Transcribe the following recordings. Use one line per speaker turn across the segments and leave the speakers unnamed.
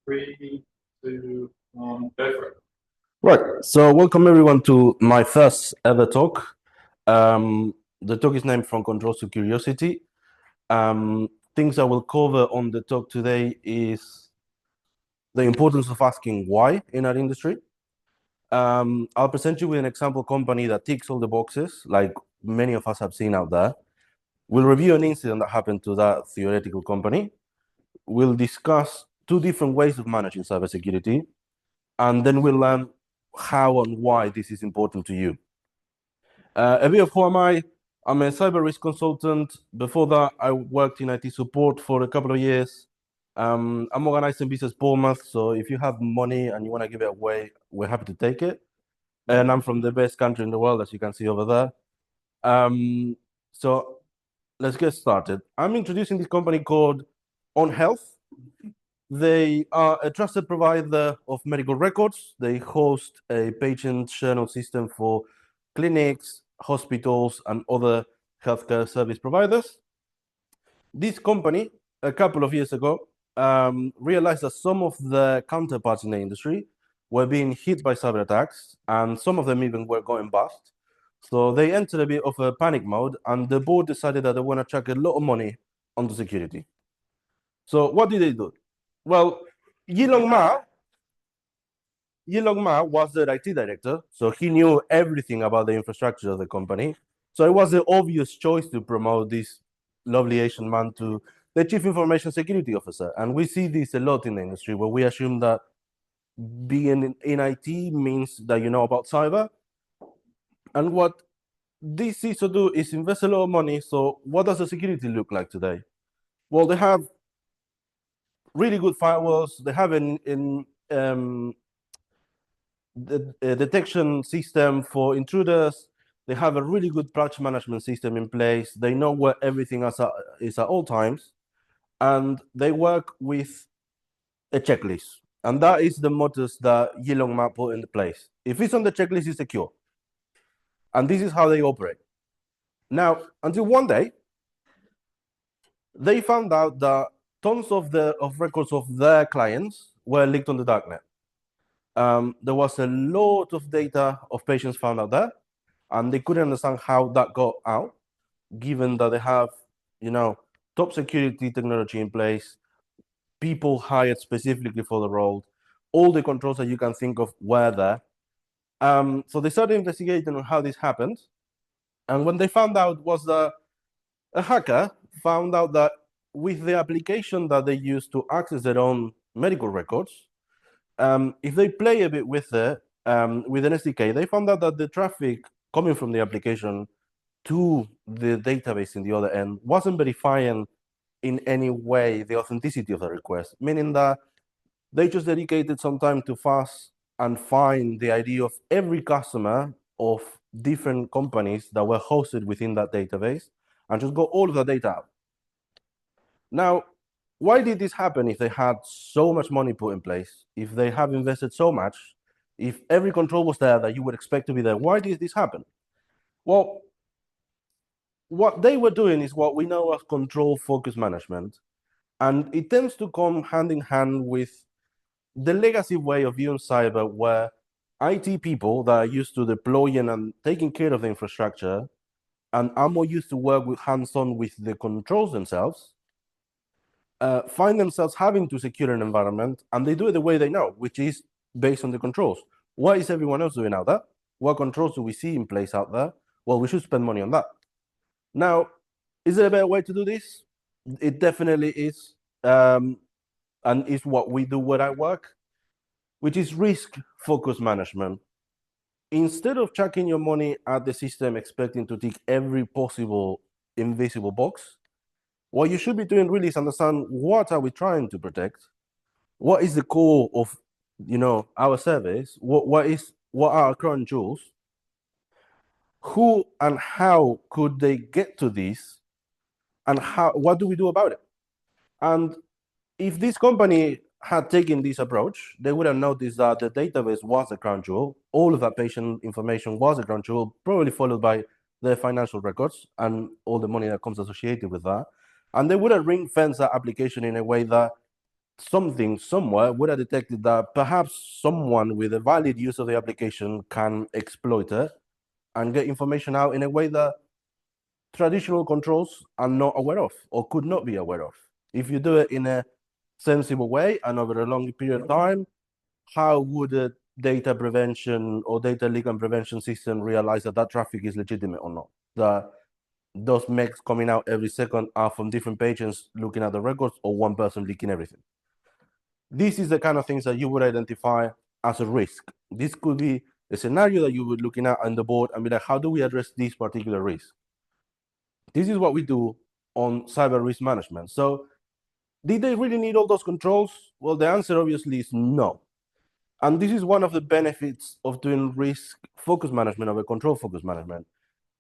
Three, two, one, go for it.
Right. So welcome everyone to my first ever talk. The talk is named From Controls to Curiosity. Things I will cover on the talk today is the importance of asking why in our industry. I'll present you with an example company that ticks all the boxes, like many of us have seen out there. We'll review an incident that happened to that theoretical company. We'll discuss two different ways of managing cybersecurity, and then we'll learn how and why this is important to you. A bit of who am I? I'm a cyber risk consultant. Before that, I worked in IT support for a couple of years. I'm organized in business Bournemouth, so if you have money and you want to give it away, we're happy to take it. And I'm from the best country in the world, as you can see over there. So let's get started. I'm introducing this company called On Health. They are a trusted provider of medical records. They host a patient journal system for clinics, hospitals, and other healthcare service providers. This company, a couple of years ago, realized that some of the counterparts in the industry were being hit by cyber attacks, and some of them even were going bust. So they entered a bit of a panic mode, and the board decided that they want to chuck a lot of money onto security. So what did they do? Well, Yilong Ma was the IT director, so he knew everything about the infrastructure of the company. So it was the obvious choice to promote this lovely Asian man to the chief information security officer. And we see this a lot in the industry, where we assume that being in IT means that you know about cyber. And what this CISO do is invest a lot of money. So what does the security look like today? Well, they have really good firewalls. They have the detection system for intruders. They have a really good patch management system in place. They know where everything is at all times. And they work with a checklist. And that is the mottos that Yilong Ma put into place. If it's on the checklist, it's secure. And this is how they operate. Now, until one day, they found out that tons of records of their clients were leaked on the darknet. There was a lot of data of patients found out there, and they couldn't understand how that got out, given that they have, top security technology in place, people hired specifically for the role, all the controls that you can think of were there. So they started investigating on how this happened, and when they found out was that a hacker found out that with the application that they used to access their own medical records, if they play a bit with it, with an SDK, they found out that the traffic coming from the application to the database in the other end wasn't verifying in any way the authenticity of the request, meaning that they just dedicated some time to fast and find the ID of every customer of different companies that were hosted within that database and just got all of the data out. Now, why did this happen if they had so much money put in place, if they have invested so much, if every control was there that you would expect to be there? Why did this happen? Well, what they were doing is what we know as control focus management. And it tends to come hand in hand with the legacy way of viewing cyber, where IT people that are used to deploying and taking care of the infrastructure and are more used to work with hands-on with the controls themselves, find themselves having to secure an environment, and they do it the way they know, which is based on the controls. What is everyone else doing out there? What controls do we see in place out there? Well, we should spend money on that. Now, is there a better way to do this? It definitely is, and it's what we do where I work, which is risk focus management. Instead of chucking your money at the system expecting to tick every possible invisible box, what you should be doing really is understand, what are we trying to protect? What is the core of, our service? What are our current jewels? Who and how could they get to this? And what do we do about it? And if this company had taken this approach, they would have noticed that the database was a crown jewel. All of that patient information was a crown jewel, probably followed by their financial records and all the money that comes associated with that. And they would have ring-fenced that application in a way that something somewhere would have detected that perhaps someone with a valid use of the application can exploit it and get information out in a way that traditional controls are not aware of or could not be aware of. If you do it in a sensible way and over a long period of time, how would a data prevention or data leak and prevention system realize that that traffic is legitimate or not? That those megs coming out every second are from different pages looking at the records or one person leaking everything. This is the kind of things that you would identify as a risk. This could be a scenario that you would looking at on the board and be like, how do we address this particular risk? This is what we do on cyber risk management. So did they really need all those controls? Well, the answer obviously is no. And this is one of the benefits of doing risk focus management over control focus management.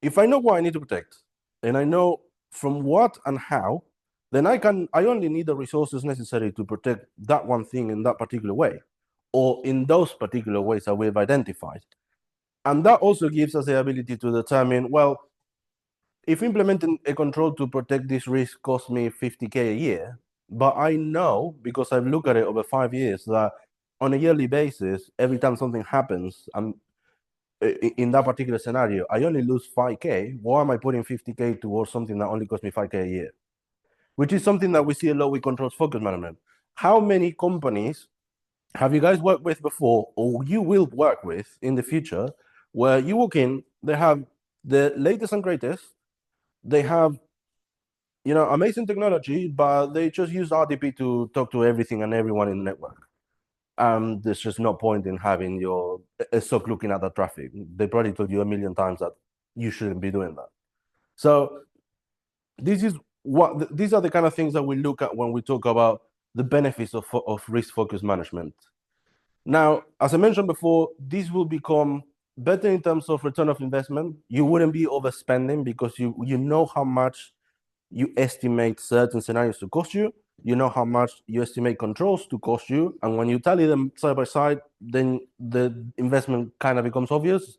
If I know what I need to protect and I know from what and how, then I only need the resources necessary to protect that one thing in that particular way, or in those particular ways that we've identified. And that also gives us the ability to determine, well, if implementing a control to protect this risk costs me 50K a year, but I know because I've looked at it over 5 years that on a yearly basis, every time something happens, in that particular scenario, I only lose 5K. Why am I putting 50K towards something that only costs me 5K a year? Which is something that we see a lot with controls focus management. How many companies have you guys worked with before, or you will work with in the future, where you walk in, they have the latest and greatest, they have amazing technology, but they just use RDP to talk to everything and everyone in the network. There's just no point in having a SOC looking at the traffic. They probably told you a million times that you shouldn't be doing that. So these are the kind of things that we look at when we talk about the benefits of risk focus management. Now, as I mentioned before, this will become better in terms of return of investment. You wouldn't be overspending because you know how much you estimate certain scenarios to cost you. You know how much you estimate controls to cost you. And when you tally them side by side, then the investment kind of becomes obvious.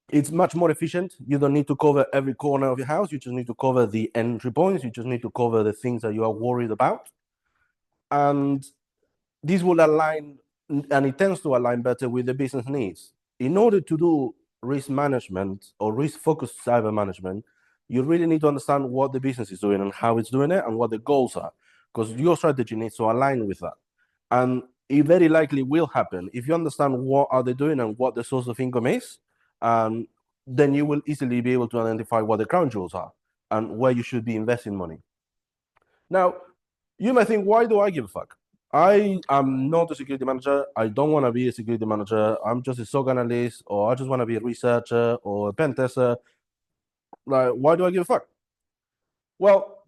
It's much more efficient. You don't need to cover every corner of your house. You just need to cover the entry points. You just need to cover the things that you are worried about. And this will align, and it tends to align better with the business needs. In order to do risk management or risk-focused cyber management, you really need to understand what the business is doing and how it's doing it and what the goals are, because your strategy needs to align with that. And it very likely will happen. If you understand what are they doing and what the source of income is, then you will easily be able to identify what the crown jewels are and where you should be investing money. Now, you may think, why do I give a fuck? I am not a security manager. I don't want to be a security manager. I'm just a SOC analyst, or I just want to be a researcher or a pen tester. Like, why do I give a fuck? Well,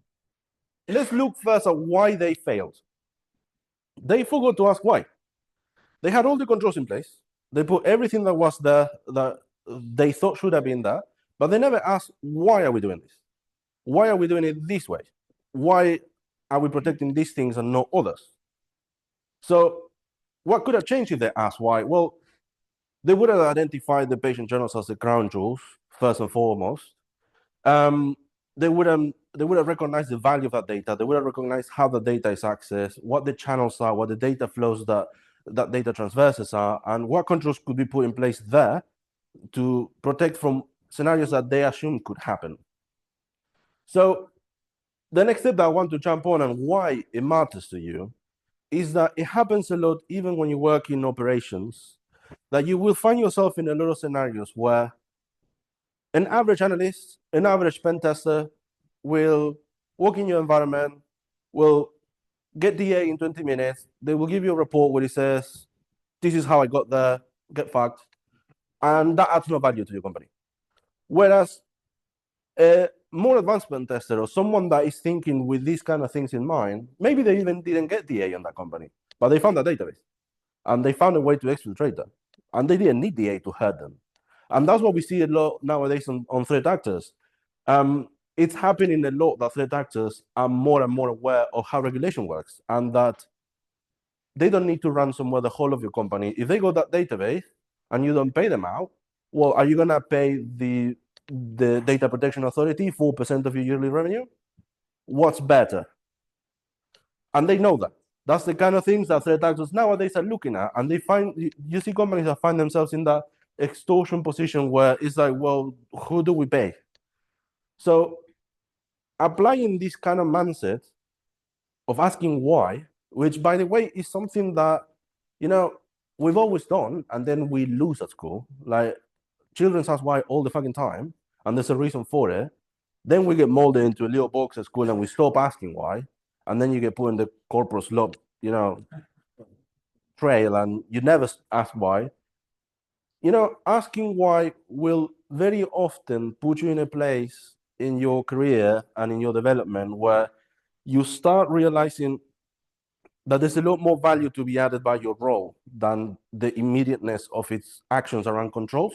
let's look first at why they failed. They forgot to ask why. They had all the controls in place. They put everything that was there that they thought should have been there, but they never asked, why are we doing this? Why are we doing it this way? Why are we protecting these things and not others? So what could have changed if they asked why? Well, they would have identified the patient journals as the crown jewels, first and foremost. They would have recognized the value of that data. They would have recognized how the data is accessed, what the channels are, what the data flows that data transverses are, and what controls could be put in place there to protect from scenarios that they assume could happen. So the next step that I want to jump on and why it matters to you is that it happens a lot, even when you work in operations, that you will find yourself in a lot of scenarios where an average analyst, an average pen tester will walk in your environment, will get DA in 20 minutes. They will give you a report where it says, this is how I got there, get fucked. And that adds no value to your company. Whereas a more advanced pen tester or someone that is thinking with these kind of things in mind, maybe they even didn't get DA in that company, but they found a database and they found a way to exfiltrate them. And they didn't need DA to hurt them. And that's what we see a lot nowadays on threat actors. It's happening a lot that threat actors are more and more aware of how regulation works and that they don't need to run somewhere the whole of your company. If they got that database and you don't pay them out, well, are you going to pay the data protection authority 4% of your yearly revenue? What's better? And they know that. That's the kind of things that threat actors nowadays are looking at. And they find, you see companies that find themselves in that extortion position where it's like, well, who do we pay? So applying this kind of mindset of asking why, which by the way is something that, you know, we've always done, and then we lose at school. Like children ask why all the fucking time, and there's a reason for it. Then we get molded into a little box at school, and we stop asking why, and then you get put in the corporate slop, you know, trail, and you never ask why. You know, asking why will very often put you in a place in your career and in your development where you start realizing that there's a lot more value to be added by your role than the immediateness of its actions around controls.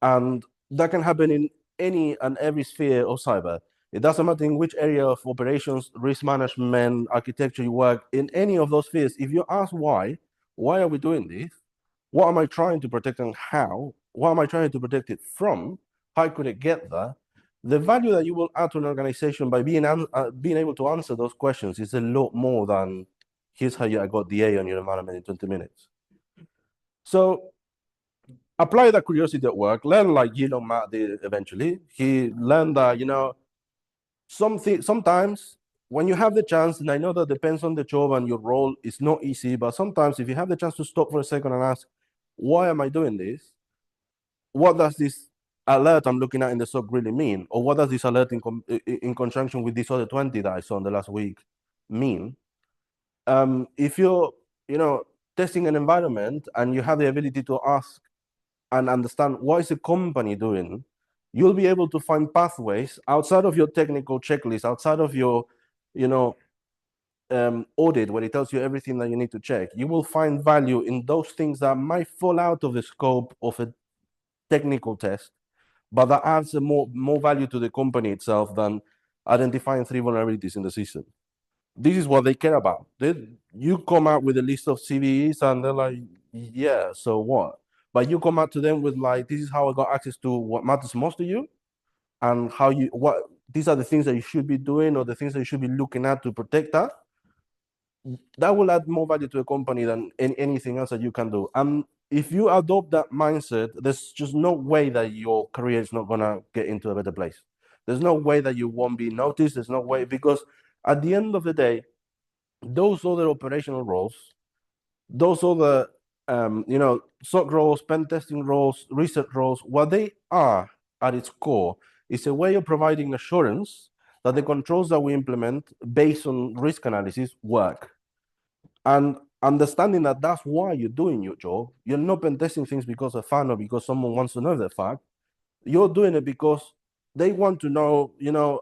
And that can happen in any and every sphere of cyber. It doesn't matter in which area of operations, risk management, architecture you work, in any of those spheres. If you ask why are we doing this? What am I trying to protect and how? What am I trying to protect it from? How could it get there? The value that you will add to an organization by being able to answer those questions is a lot more than here's how I got the A on your environment in 20 minutes. So apply that curiosity at work, learn like Matt did eventually. He learned that, sometimes when you have the chance, and I know that depends on the job and your role, it's not easy, but sometimes if you have the chance to stop for a second and ask, why am I doing this? What does this alert I'm looking at in the SOC really mean? Or what does this alert in conjunction with this other 20 that I saw in the last week mean? If you're, testing an environment and you have the ability to ask and understand what is the company doing, you'll be able to find pathways outside of your technical checklist, outside of your, audit, where it tells you everything that you need to check. You will find value in those things that might fall out of the scope of a technical test, but that adds more value to the company itself than identifying 3 vulnerabilities in the system. This is what they care about. You come out with a list of CVEs and they're like, yeah, so what? But you come out to them with like, this is how I got access to what matters most to you, and these are the things that you should be doing, or the things that you should be looking at to protect that. That will add more value to a company than anything else that you can do. And if you adopt that mindset, there's just no way that your career is not gonna get into a better place. There's no way that you won't be noticed. There's no way, because at the end of the day, those other operational roles, those other SOC roles, pen testing roles, research roles, what they are at its core is a way of providing assurance that the controls that we implement based on risk analysis work. And understanding that that's why you're doing your job. You're not pen testing things because of fun or because someone wants to know the fact. You're doing it because they want to know,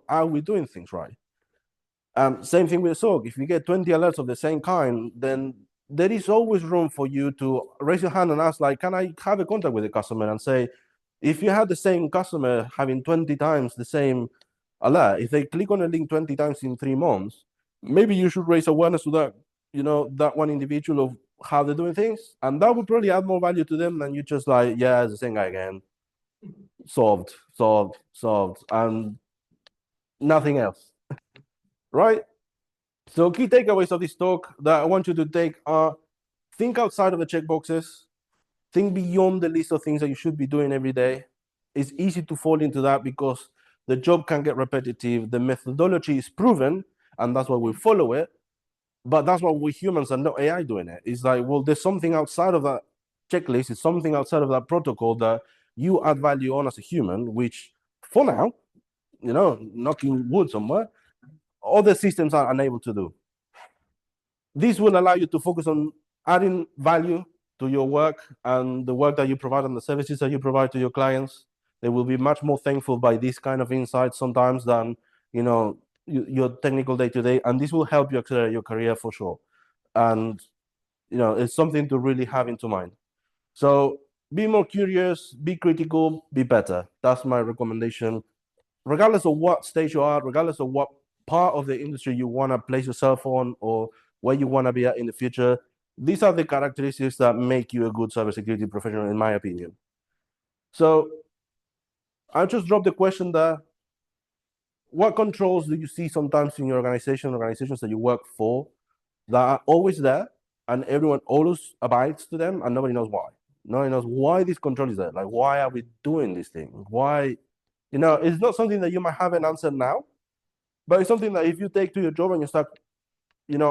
are we doing things right? Same thing with SOC. If you get 20 alerts of the same kind, then there is always room for you to raise your hand and ask, like, can I have a contact with the customer and say, if you have the same customer having 20 times the same alert, if they click on a link 20 times in 3 months, maybe you should raise awareness to that, that one individual of how they're doing things. And that would probably add more value to them than you just like, yeah, it's the same guy again. Solved, and nothing else. Right? So key takeaways of this talk that I want you to take are: think outside of the checkboxes, think beyond the list of things that you should be doing every day. It's easy to fall into that because the job can get repetitive. The methodology is proven, and that's why we follow it. But that's why we humans are not AI doing it. It's like, well, there's something outside of that checklist. It's something outside of that protocol that you add value on as a human, which for now, knocking wood somewhere, other systems are unable to do. This will allow you to focus on adding value to your work and the work that you provide and the services that you provide to your clients. They will be much more thankful by this kind of insights sometimes than, your technical day-to-day. And this will help you accelerate your career for sure. And, it's something to really have into mind. So be more curious, be critical, be better. That's my recommendation. Regardless of what stage you are, regardless of what part of the industry you want to place yourself on, or where you want to be at in the future, these are the characteristics that make you a good cybersecurity professional, in my opinion. So I'll just drop the question there. what controls do you see sometimes in your organizations that you work for, that are always there and everyone always abides to them and nobody knows why? Nobody knows why this control is there. Like, why are we doing this thing? Why? It's not something that you might have an answer now, but it's something that if you take to your job and you start,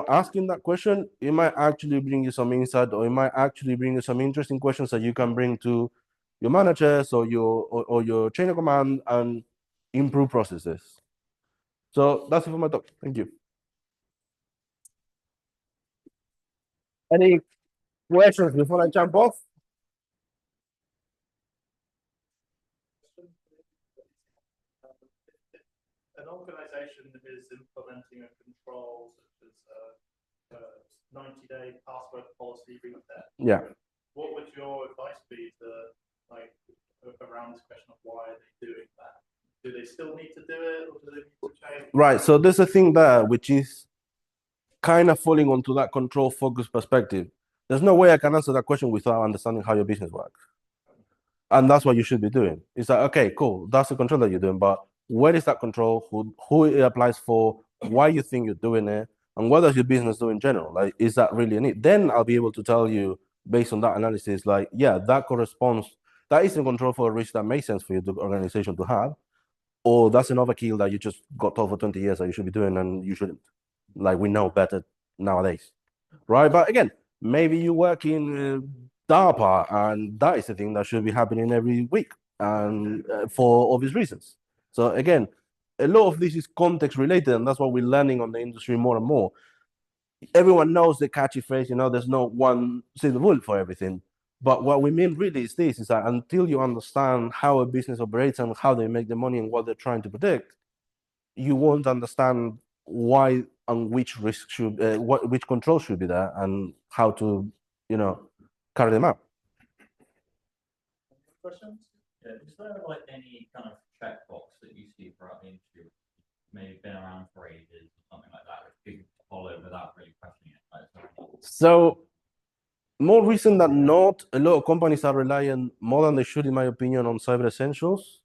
asking that question, it might actually bring you some insight, or it might actually bring you some interesting questions that you can bring to your managers or your chain of command and improve processes. So that's it for my talk. Thank you. Any questions before I jump off?
An organization is implementing a control such as a 90-day password policy reset.
Yeah.
What would your advice be to around this question of why are they doing that? Do they still need to do it, or do they need to change?
Right. So there's a thing there which is kind of falling onto that control focus perspective. There's no way I can answer that question without understanding how your business works. And that's what you should be doing. It's like, okay, cool, that's the control that you're doing, but where is that control? Who it applies for? Why you think you're doing it? And what does your business do in general? Like, is that really a need? Then I'll be able to tell you based on that analysis, like, yeah, that corresponds, that is in control for a risk that makes sense for your organization to have, or that's an overkill that you just got told for 20 years that you should be doing and you shouldn't. Like, we know better nowadays, right? But again, maybe you work in DARPA, and that is the thing that should be happening every week, and for obvious reasons. So again, a lot of this is context related, and that's what we're learning on the industry more and more. Everyone knows the catchy phrase, there's no one silver bullet for everything. But what we mean really is this: is that until you understand how a business operates and how they make the money and what they're trying to protect, you won't understand why and which risk should, which controls should be there, and how to, carry them out.
Questions?
Yeah, is there any kind of checkbox that you see throughout the industry, maybe been around for ages or something like that, which people follow without really questioning it?
So, more recent than not, a lot of companies are relying more than they should, in my opinion, on Cyber Essentials.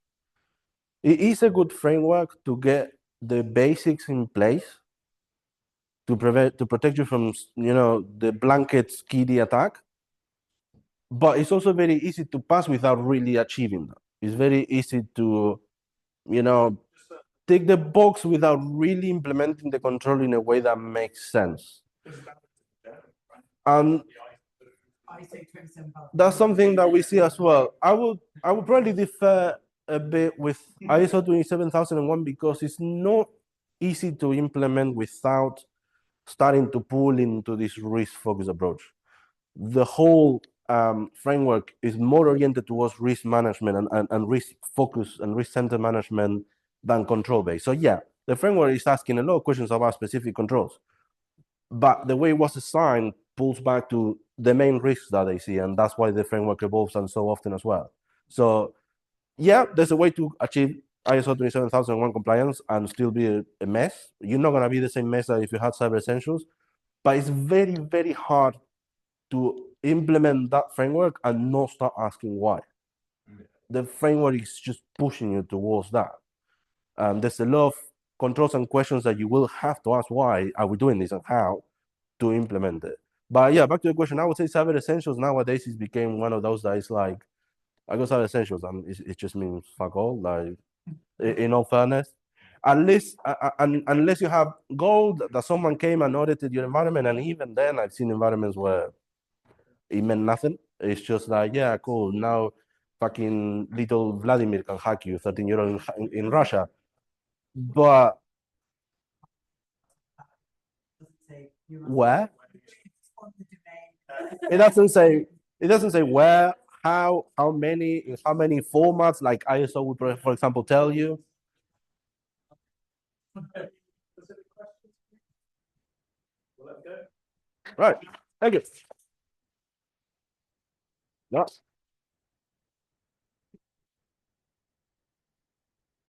It is a good framework to get the basics in place to protect you from, the blanket skiddy attack. But it's also very easy to pass without really achieving that. It's very easy to, tick the box without really implementing the control in a way that makes sense. And that's something that we see as well. I would probably differ a bit with ISO 27001 because it's not easy to implement without starting to pull into this risk-focused approach. The whole framework is more oriented towards risk management and risk focus and risk center management than control based. So yeah, the framework is asking a lot of questions about specific controls, but the way it was designed pulls back to the main risks that they see, and that's why the framework evolves and so often as well. So yeah, there's a way to achieve ISO 27001 compliance and still be a mess. You're not going to be the same mess that if you had Cyber Essentials, but it's very, very hard to implement that framework and not start asking why. The framework is just pushing you towards that. There's a lot of controls and questions that you will have to ask why are we doing this and how to implement it. But yeah, back to the question, I would say Cyber Essentials nowadays is became one of those that is like, I got Cyber Essentials and it just means fuck all. Like, in all fairness, at least unless you have gold that someone came and audited your environment, and even then I've seen environments where it meant nothing. It's just like, yeah, cool, now fucking little Vladimir can hack you, 13-year-old in Russia. But where? It doesn't say where, how many, in how many formats, like ISO would, for example, tell you. Right. Thank you. No.